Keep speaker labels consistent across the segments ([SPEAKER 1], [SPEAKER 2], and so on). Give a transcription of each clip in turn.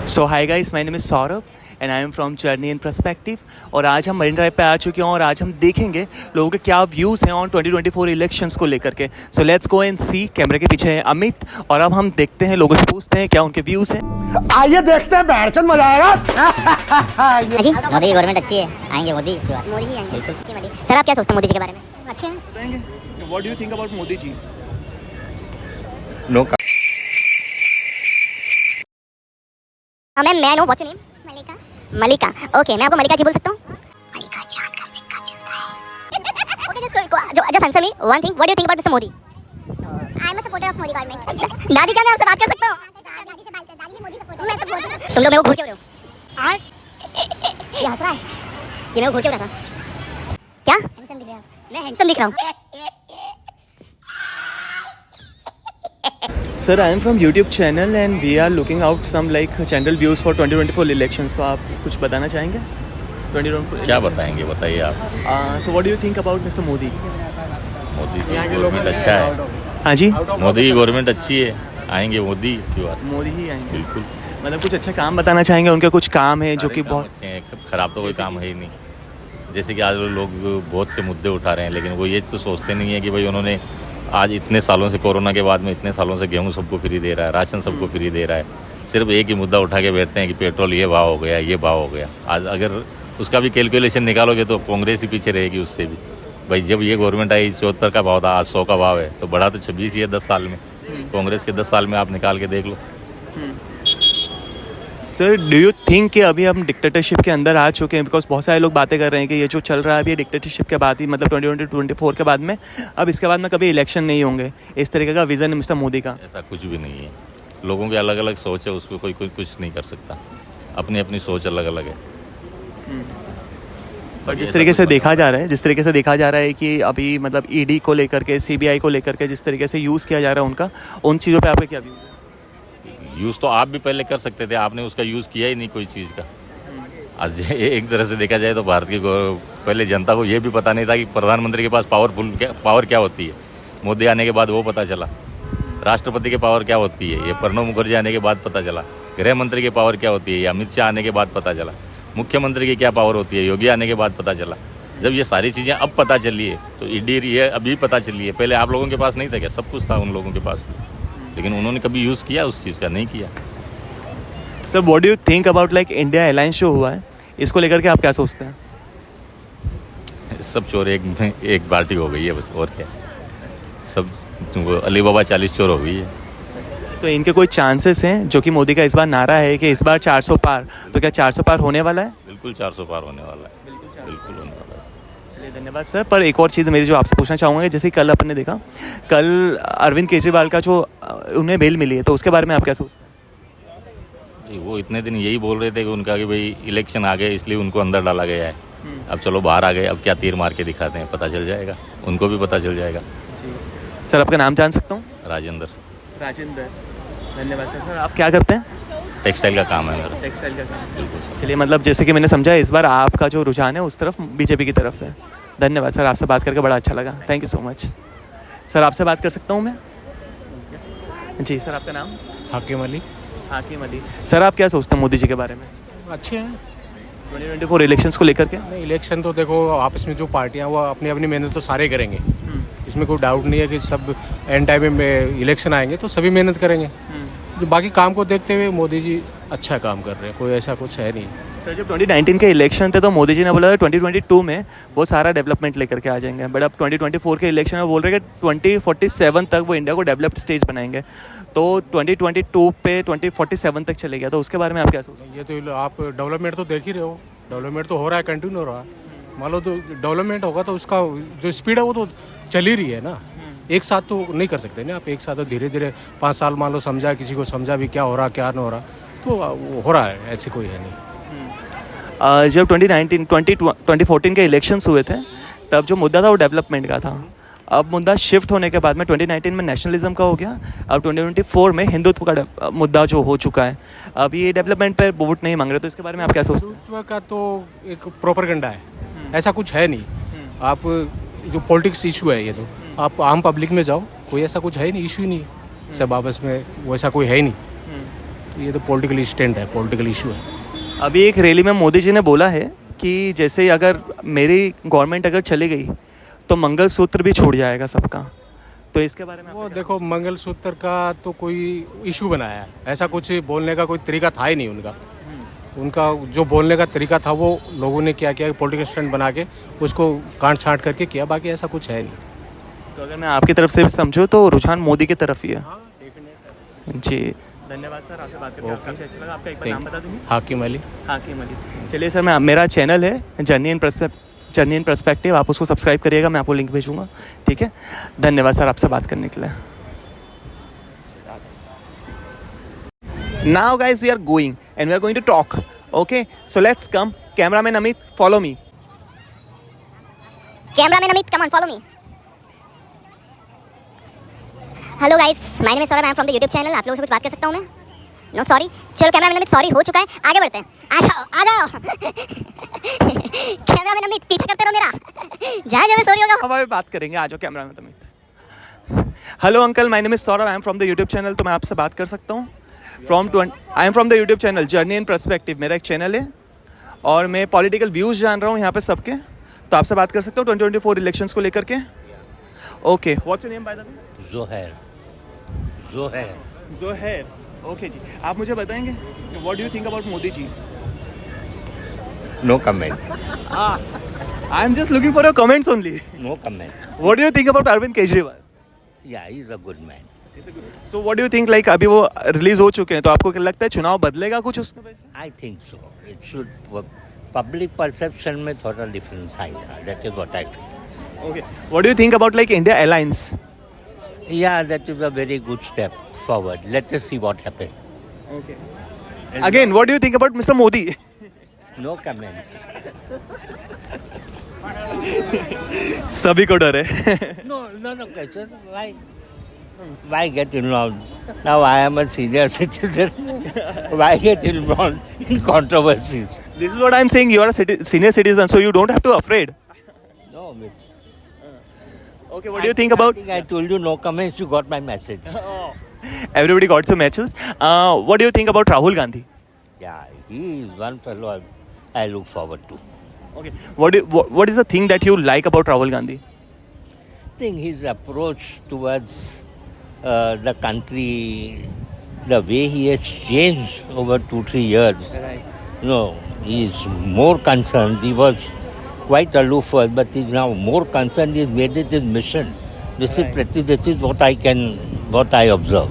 [SPEAKER 1] So hi guys, my name is Saurabh and I am from journey and perspective. और आज हम marine drive पे आ चुके हैं और आज हम देखेंगे लोगों के क्या व्यूज़ हैं ऑन 2024 इलेक्शंस को लेकर के। सो लेट्स गो एंड सी। कैमरे के पीछे है अमित और अब हम देखते हैं, लोगों से पूछते हैं क्या उनके व्यूज़ हैं।
[SPEAKER 2] आइए देखते हैं, बैठचंद मजा आएगा।
[SPEAKER 3] जी मोदी की गवर्नमेंट अच्छी है, आएंगे मोदी की बात। मोदी ही आएंगे बिल्कुल। सर आप क्या सोचते हैं मोदी जी के बारे में? अच्छे हैं।
[SPEAKER 1] बताएंगे what do you think about Modi ji?
[SPEAKER 4] No
[SPEAKER 3] ma'am मैं no what's your name? Malika. Okay, मैं आपको मलिका जी बोल सकता हूँ? मलिका चांद का सिक्का चलता है। Okay, just answer me one thing, what do you think about mister Modi? So I am a supporter of Modi government. दादी क्या मैं आपसे बात कर सकता हूँ? दादी से बात कर, दादी भी मोदी सपोर्टर। मैं तो बोल, तुम लोग मेरे को घूर क्यों रहे हो? और ये हंस रहा है, ये मेरे को घूर क्यों रहा था? क्या हैंडसम दिख रहा है? मैं हैंडसम दिख रहा हूँ?
[SPEAKER 1] Sir, I am from YouTube channel and we are looking out some like channel views for 2024 elections. तो आप कुछ बताना चाहेंगे 2024?
[SPEAKER 4] क्या बताएंगे, बताइए आप।
[SPEAKER 1] So what do you think about Mr. Modi?
[SPEAKER 4] Modi की गवर्नमेंट अच्छा है।
[SPEAKER 1] हाँ जी,
[SPEAKER 4] मोदी की गवर्नमेंट अच्छी है, आएंगे मोदी की बात।
[SPEAKER 1] मोदी ही आएंगे।
[SPEAKER 4] बिल्कुल।
[SPEAKER 1] मतलब कुछ अच्छा काम बताना चाहेंगे, उनके कुछ काम है जो कि बहुत
[SPEAKER 4] अच्छे हैं, खराब तो कोई काम है ही नहीं। जैसे कि आज लोग बहुत से मुद्दे उठा रहे हैं, लेकिन वो ये तो सोचते नहीं है कि भाई उन्होंने आज इतने सालों से, कोरोना के बाद में इतने सालों से गेहूँ सबको फ्री दे रहा है, राशन सबको फ्री दे रहा है। सिर्फ एक ही मुद्दा उठा के बैठते हैं कि पेट्रोल ये भाव हो गया, ये भाव हो गया। आज अगर उसका भी कैलकुलेशन निकालोगे तो कांग्रेस ही पीछे रहेगी उससे भी। भाई जब ये गवर्नमेंट आई 74 का भाव था, आज 100 का भाव है, तो बढ़ा तो 26 ही है 10 साल में। कांग्रेस के 10 साल में आप निकाल के देख लो।
[SPEAKER 1] सर, डू यू थिंक कि अभी हम डिक्टेटरशिप के अंदर आ चुके हैं? बिकॉज बहुत सारे लोग बातें कर रहे हैं कि ये जो चल रहा है अभी डिक्टेटरशिप के बाद ही, मतलब 2024 के बाद में, अब इसके बाद में कभी इलेक्शन नहीं होंगे, इस तरीके का विजन है मिस्टर मोदी का।
[SPEAKER 4] ऐसा कुछ भी नहीं है। लोगों की अलग अलग सोच है, उस पर कोई कुछ नहीं कर सकता। अपनी अपनी सोच अलग अलग है।
[SPEAKER 1] और जिस तरीके से देखा जा रहा है कि अभी मतलब ईडी को लेकर के, सीबीआई को लेकर के जिस तरीके से यूज़ किया जा रहा है उनका, उन चीज़ों पे आपके क्या व्यूज़ है?
[SPEAKER 4] यूज़ तो आप भी पहले कर सकते थे, आपने उसका यूज़ किया ही नहीं कोई चीज़ का। आज एक तरह से देखा जाए तो भारत की पहले जनता को ये भी पता नहीं था कि प्रधानमंत्री के पास पावर क्या होती है। मोदी आने के बाद वो पता चला। राष्ट्रपति के पावर क्या होती है ये प्रणब मुखर्जी आने के बाद पता चला। गृह मंत्री की पावर क्या होती है ये अमित शाह आने के बाद पता चला। मुख्यमंत्री की क्या पावर होती है योगी आने के बाद पता चला। जब ये सारी चीज़ें अब पता चली है तो ईडी ये अभी पता चली है, पहले आप लोगों के पास नहीं था क्या? सब कुछ था उन लोगों के पास, लेकिन उन्होंने कभी यूज़ किया उस चीज़ का? नहीं किया।
[SPEAKER 1] Sir, what do you think about like India alliance जो हुआ है, इसको लेकर के आप क्या सोचते हैं?
[SPEAKER 4] सब चोर एक पार्टी हो गई है बस, और क्या। सब अली बाबा 40 चोर हो गई है।
[SPEAKER 1] तो इनके कोई चांसेस हैं, जो कि मोदी का इस बार नारा है कि इस बार 400 पार, तो क्या 400 पार होने वाला है?
[SPEAKER 4] बिल्कुल 400 पार होने वाला है, बिल्कुल होने वाला है।
[SPEAKER 1] चलिए, धन्यवाद सर। पर एक और चीज़ मेरी जो आपसे पूछना चाहूँगा, जैसे कल अपन ने देखा, कल अरविंद केजरीवाल का जो उन्हें बेल मिली है, तो उसके बारे में आप क्या सोचते हैं?
[SPEAKER 4] वो इतने दिन यही बोल रहे थे कि उनका कि भाई इलेक्शन आ गए इसलिए उनको अंदर डाला गया है। अब चलो बाहर आ गए, अब क्या तीर मार के दिखाते हैं, पता चल जाएगा, उनको भी पता चल जाएगा।
[SPEAKER 1] सर, आपका नाम जान सकता हूँ?
[SPEAKER 4] राजेंद्र।
[SPEAKER 1] धन्यवाद सर। सर, आप क्या करते हैं?
[SPEAKER 4] टेक्सटाइल का काम है मेरा।
[SPEAKER 1] टेक्सटाइल का काम।
[SPEAKER 4] बिल्कुल।
[SPEAKER 1] चलिए, मतलब जैसे कि मैंने समझा, इस बार आपका जो रुझान है उस तरफ, बीजेपी की तरफ है। धन्यवाद सर, आपसे बात करके बड़ा अच्छा लगा। Thank you so much. Sir, आपसे बात कर सकता हूँ मैं? जी सर, आपका नाम?
[SPEAKER 5] हाकिम अली।
[SPEAKER 1] हाकिम अली। सर, आप क्या सोचते हैं मोदी जी के बारे में
[SPEAKER 5] अच्छे हैं।
[SPEAKER 1] 2024 इलेक्शंस को लेकर के?
[SPEAKER 5] नहीं, इलेक्शन तो देखो आपस में जो पार्टियां वो अपनी अपनी मेहनत तो सारे करेंगे, इसमें कोई डाउट नहीं है कि सब एंड टाइम में इलेक्शन आएंगे तो सभी मेहनत करेंगे। जो बाकी काम को देखते हुए मोदी जी अच्छा काम कर रहे हैं, कोई ऐसा कुछ है नहीं।
[SPEAKER 1] सर, जब 2019 के इलेक्शन थे तो मोदी जी ने बोला था 2022 में वो सारा डेवलपमेंट लेकर के आ जाएंगे, बट अब 2024 के इलेक्शन में बोल रहे हैं कि 2047 तक वो इंडिया को डेवलप्ड स्टेज बनाएंगे। तो 2022 पे 2047 तक चले गया, तो उसके बारे में आप क्या सोचते हैं?
[SPEAKER 5] ये तो आप डेवलपमेंट तो देख ही रहे हो, डेवलपमेंट तो हो रहा है, कंटिन्यू हो रहा है। मान लो तो डेवलपमेंट होगा तो उसका जो स्पीड है वो तो चल ही रही है ना। एक साथ तो नहीं कर सकते ना आप, एक साथ तो धीरे धीरे 5 साल मान लो समझा, किसी को समझा भी क्या हो रहा क्या नहीं हो रहा, तो वो हो रहा है, ऐसी कोई है नहीं।
[SPEAKER 1] जब 2014 के इलेक्शंस हुए थे, तब जो मुद्दा था वो डेवलपमेंट का था। अब मुद्दा शिफ्ट होने के बाद में 2019 में नेशनलिज्म का हो गया, अब 2024 में हिंदुत्व का मुद्दा जो हो चुका है। अब ये डेवलपमेंट पर वोट नहीं मांग रहे, तो इसके बारे में आप क्या सोचते हैं?
[SPEAKER 5] हिंदुत्व का तो एक प्रोपेगेंडा है, ऐसा कुछ है नहीं। आप जो पॉलिटिक्स इशू है ये तो आप आम पब्लिक में जाओ, कोई ऐसा कुछ है ही नहीं, इशू ही नहीं सब आपस में, वैसा कोई है ही नहीं। तो ये तो पॉलिटिकल स्टैंड है, पॉलिटिकल इशू है।
[SPEAKER 1] अभी एक रैली में मोदी जी ने बोला है कि जैसे अगर मेरी गवर्नमेंट अगर चली गई तो मंगलसूत्र भी छूट जाएगा सबका, तो इसके बारे में
[SPEAKER 5] वो देखो, मंगलसूत्र का तो कोई इशू बनाया है, ऐसा कुछ बोलने का कोई तरीका था ही नहीं उनका। उनका जो बोलने का तरीका था वो लोगों ने क्या किया, पॉलिटिकल स्टैंड बना के उसको काट छांट करके किया, बाकी ऐसा कुछ है नहीं।
[SPEAKER 1] तो अगर मैं आपकी तरफ से भी समझूँ तो रुझान मोदी की तरफ ही है। जी, धन्यवाद सर, आपसे बात करके काफ़ी अच्छा लगा। आपका एक बार नाम बता देंगे?
[SPEAKER 5] हाकिम अली।
[SPEAKER 1] हाकिम अली। चलिए सर, मैं मेरा चैनल है जर्नी इन पर्सपेक्टिव, आप उसको सब्सक्राइब करिएगा, मैं आपको लिंक भेजूंगा। ठीक है, धन्यवाद सर आपसे बात करने के लिए। Now guys, we are going and we are going to talk. Okay, so let's come. Cameraman Amit, follow me.
[SPEAKER 3] Cameraman Amit, come on, follow me. Hello guys, my name is Saurabh, I am from the YouTube channel. आप लोगों से कुछ बात कर सकता हूँ मैं? No sorry. चलो कैमरामैन अमित, सॉरी हो चुका है, आगे बढ़ते हैं। आ जाओ आ जाओ। कैमरामैन अमित पीछे करते रहो मेरा, जहाँ जहाँ सॉरी होगा
[SPEAKER 1] अब बात करेंगे, आ जाओ cameraman Amit. Hello uncle, my name is Saurabh, I am from the YouTube channel. तो मैं आपसे बात कर सकता हूँ? आई am from the YouTube channel journey in perspective, मेरा एक चैनल है और मैं पॉलिटिकल व्यूज़ जान रहा हूँ यहाँ पे सबके, तो आपसे बात कर सकता हूँ 2024 इलेक्शंस को लेकर के? Okay, what's your name by the way?
[SPEAKER 6] Zohair.
[SPEAKER 1] Zohair, okay ji. आप मुझे बताएंगे what do you think about Modi ji?
[SPEAKER 6] No comment.
[SPEAKER 1] I am just looking for your comments only.
[SPEAKER 6] No comment.
[SPEAKER 1] What do you think about Arvind Kejriwal?
[SPEAKER 6] Yeah he is a good man.
[SPEAKER 1] So what do you think, like अभी वो release हो चुके हैं, तो आपको क्या लगता है चुनाव बदलेगा कुछ उसके वजह से?
[SPEAKER 6] I think so. It should, public perception में थोड़ा डिफरेंस आएगा, that is what I feel.
[SPEAKER 1] Okay, what do you think about like India alliance?
[SPEAKER 6] Yeah that is a very good step forward, let us see what happens.
[SPEAKER 1] Okay. Again, what do you think about Mr. Modi?
[SPEAKER 6] No comments.
[SPEAKER 1] सभी को डर है।
[SPEAKER 6] No question. Why get involved? Now I am a senior citizen. Why get involved in controversies?
[SPEAKER 1] This is what I'm saying. You are a senior citizen, so you don't have to afraid.
[SPEAKER 6] No, Mitch.
[SPEAKER 1] Okay, what do you think about?
[SPEAKER 6] I think I told you no comments. You got my message.
[SPEAKER 1] Everybody got some matches. What do you think about Rahul Gandhi?
[SPEAKER 6] Yeah, he is one fellow I look forward to.
[SPEAKER 1] Okay, what is the thing that you like about Rahul Gandhi?
[SPEAKER 6] I think his approach towards the country, the way he has changed over 2-3 years.
[SPEAKER 1] Right.
[SPEAKER 6] No, he is more concerned. He was quite aloof first, but he's now more concerned. He's made it his mission. This is what I observe.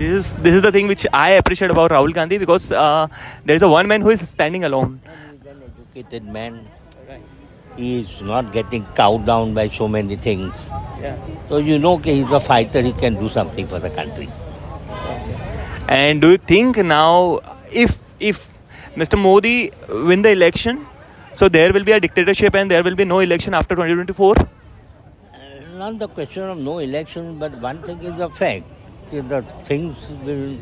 [SPEAKER 1] This is the thing which I appreciate about Rahul Gandhi, because there is a one man who is standing alone.
[SPEAKER 6] He's an educated man. He is not getting cowed down by so many things.
[SPEAKER 1] Yeah.
[SPEAKER 6] So you know he's a fighter. He can do something for the country.
[SPEAKER 1] And do you think now, if Mr. Modi win the election, so there will be a dictatorship and there will be no election after 2024?
[SPEAKER 6] Not the question of no elections, but one thing is a fact. The things will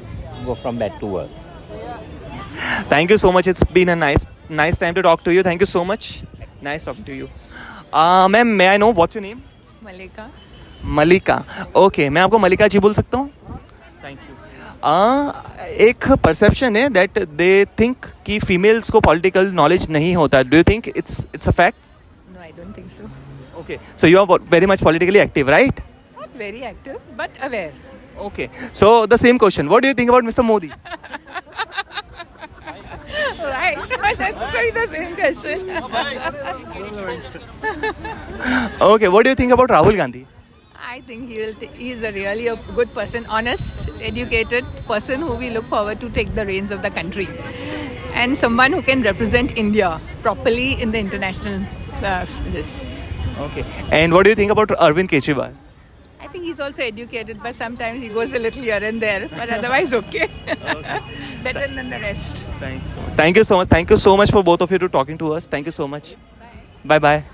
[SPEAKER 6] go from bad to worse.
[SPEAKER 1] Thank you so much. It's been a nice time to talk to you. Thank you so much. Nice talking to you. Ma'am, may I know what's your name?
[SPEAKER 7] Malika.
[SPEAKER 1] Malika. Okay, मैं आपको मलिका जी बोल सकता हूँ? Thank you. एक perception है that they think कि females को political knowledge नहीं होता। Do you think it's a fact?
[SPEAKER 7] No, I don't think so.
[SPEAKER 1] Okay, so you are very much politically active, right?
[SPEAKER 7] Not very active, but aware.
[SPEAKER 1] Okay, so the same question. What do you think about Mr. Modi?
[SPEAKER 7] Right, not necessarily the same question.
[SPEAKER 1] Okay, what do you think about Rahul Gandhi?
[SPEAKER 7] I think he is really a good person, honest, educated person who we look forward to take the reins of the country, and someone who can represent India properly in the international this.
[SPEAKER 1] Okay, and what do you think about Arvind Kejriwal?
[SPEAKER 7] I think he's also educated, but sometimes he goes a little here and there, but otherwise okay. Better than the rest.
[SPEAKER 1] Thank you so much. Thank you so much. Thank you so much for both of you to talking to us. Thank you so much. Bye bye.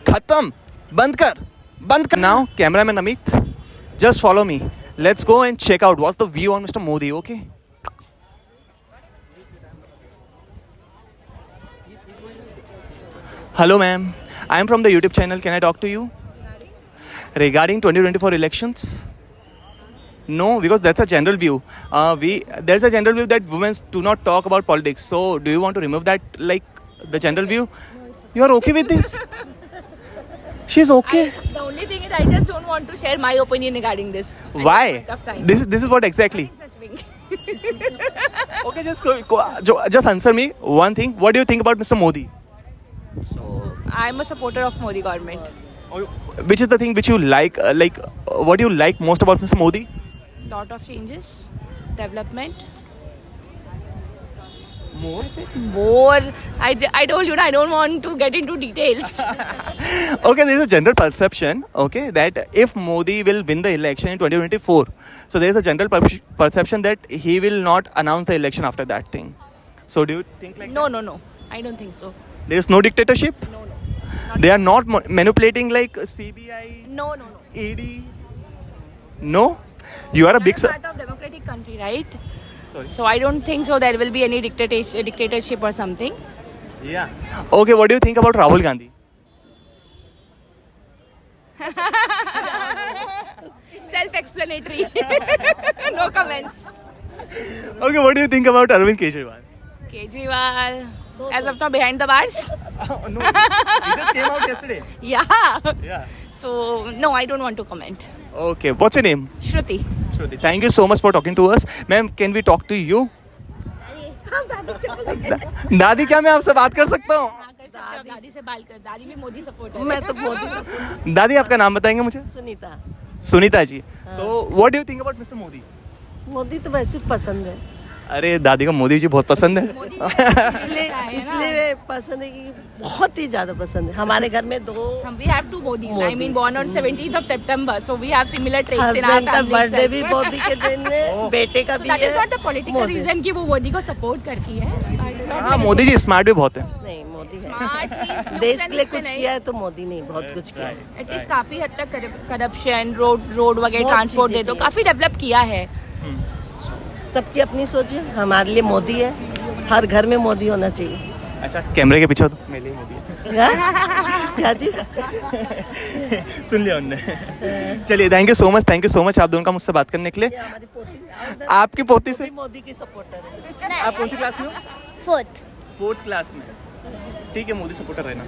[SPEAKER 1] Khatam. Band kar. Now, cameraman Amit, just follow me. Let's go and check out what's the view on Mr. Modi. Okay. Hello, ma'am. I am from the YouTube channel. Can I talk to you? Regarding 2024 elections? No, because that's a general view. There's a general view that women do not talk about politics. So, do you want to remove that, like the general view? You are okay with this? She's okay.
[SPEAKER 8] The only thing is I just don't want to share my opinion regarding this. at
[SPEAKER 1] Why?
[SPEAKER 8] this point of time.
[SPEAKER 1] This is what exactly?
[SPEAKER 8] Specific.
[SPEAKER 1] Okay, just answer me one thing. What do you think about Mr. Modi?
[SPEAKER 8] So I'm a supporter of Modi government.
[SPEAKER 1] Which is the thing which you like? What do you like most about Mr. Modi?
[SPEAKER 8] Lot of changes, development.
[SPEAKER 1] More.
[SPEAKER 8] More. I told you, I don't want to get into details.
[SPEAKER 1] Okay, there is a general perception, okay, that if Modi will win the election in 2024, so there is a general perception that he will not announce the election after that thing. So do you think like
[SPEAKER 8] No. I don't think so.
[SPEAKER 1] there is no dictatorship?
[SPEAKER 8] No.
[SPEAKER 1] They are not manipulating like CBI,
[SPEAKER 8] No.
[SPEAKER 1] ED? No? You are a big...
[SPEAKER 8] We are part of democratic country, right?
[SPEAKER 1] Sorry.
[SPEAKER 8] So I don't think so there will be any dictatorship or something.
[SPEAKER 1] Yeah. Okay, what do you think about Rahul Gandhi?
[SPEAKER 8] Self-explanatory. No comments.
[SPEAKER 1] Okay, what do you think about Arvind Kejriwal?
[SPEAKER 8] Kejriwal. As of now, behind the bars.
[SPEAKER 1] No, he just came out yesterday.
[SPEAKER 8] Yeah.
[SPEAKER 1] Yeah.
[SPEAKER 8] So no, I don't want to comment.
[SPEAKER 1] Okay, what's your name?
[SPEAKER 8] Shruti.
[SPEAKER 1] Shruti. Thank you so much for talking to us. Ma'am, can we talk to you? दादी, क्या मैं आपसे बात कर सकता हूँ?
[SPEAKER 8] दादी से बात कर. दादी भी मोदी सपोर्टर.
[SPEAKER 9] मैं तो मोदी
[SPEAKER 1] दादी, आपका नाम बताएंगे मुझे?
[SPEAKER 9] सुनीता
[SPEAKER 1] सुनीता जी. तो what do you think about mister Modi?
[SPEAKER 9] Modi तो वैसे पसंद है
[SPEAKER 1] अरे दादी को मोदी जी बहुत पसंद है.
[SPEAKER 9] इसलिए पसंद है कि बहुत ही ज्यादा पसंद है. हमारे घर में 2
[SPEAKER 8] We have two Modis. I mean, born on 17th of September, so we have similar traits in our
[SPEAKER 9] husband का
[SPEAKER 8] family.
[SPEAKER 9] Birthday
[SPEAKER 8] itself.
[SPEAKER 9] भी मोदी के दिन में, बेटे का
[SPEAKER 8] So
[SPEAKER 9] भी
[SPEAKER 8] that is
[SPEAKER 9] है.
[SPEAKER 8] not the political
[SPEAKER 9] Modi.
[SPEAKER 8] reason कि वो मोदी को support करती है.
[SPEAKER 1] हाँ, मोदी जी स्मार्ट भी बहुत है.
[SPEAKER 9] नहीं, मोदी है.
[SPEAKER 8] Smart means looks
[SPEAKER 9] देश
[SPEAKER 8] and
[SPEAKER 9] के लिए
[SPEAKER 8] looks
[SPEAKER 9] कुछ
[SPEAKER 8] नहीं.
[SPEAKER 9] किया है तो मोदी नहीं, बहुत कुछ किया है.
[SPEAKER 8] एटलीस्ट काफी हद तक करप्शन, रोड वगैरह,
[SPEAKER 9] बहुत
[SPEAKER 8] ट्रांसपोर्ट दे
[SPEAKER 9] चीजें
[SPEAKER 8] तो
[SPEAKER 9] की
[SPEAKER 8] काफी डेवलप किया है.
[SPEAKER 9] सबकी अपनी सोच है. हमारे लिए मोदी है. हर घर में मोदी होना चाहिए.
[SPEAKER 1] अच्छा, कैमरे के पीछे हो तो मेरे लिए मोदी है.
[SPEAKER 9] हाँ? क्या जी?
[SPEAKER 1] सुन लिया उनने. चलिए, थैंक यू सो मच आप दोनों का मुझसे बात करने के लिए.
[SPEAKER 9] हमारी पोती
[SPEAKER 1] आपकी पोती से
[SPEAKER 9] मोदी की सपोर्टर है.
[SPEAKER 1] आप कौन सी क्लास में हो? 4th क्लास में. ठीक है, मोदी सपोर्टर रहना.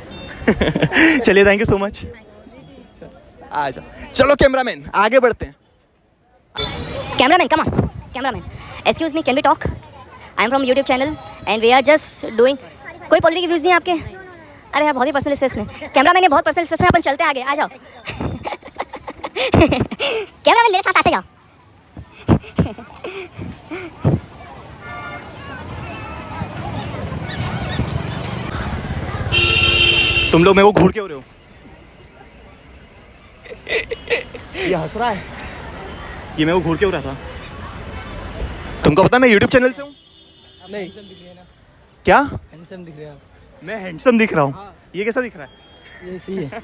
[SPEAKER 1] चलिए, थैंक यू सो मच. आ जाओ. चलो कैमरामैन, आगे बढ़ते हैं.
[SPEAKER 3] Cameraman, come on. Cameraman. Excuse me, can we talk? I am from YouTube channel and we are just doing. कोई पॉलिटिकल व्यूज नहीं है आपके? अरे यार, बहुत ही पर्सनल स्ट्रेस में. कैमरामैन, ये बहुत पर्सनल स्ट्रेस में. अपन चलते आगे. आ जाओ. कैमरामैन, मेरे साथ आते जाओ.
[SPEAKER 1] तुम लोग मेरे को घूर क्यों रहे हो? ये हंस रहा है. ये मेरे को घूर क्यों रहा था? तुमको पता है मैं YouTube चैनल से हूँ?
[SPEAKER 10] नहीं.
[SPEAKER 1] क्या?
[SPEAKER 10] हैंडसम दिख रहे हैं आप.
[SPEAKER 1] मैं हैंडसम दिख रहा हूँ? ये कैसा दिख रहा है?
[SPEAKER 10] ये सही है.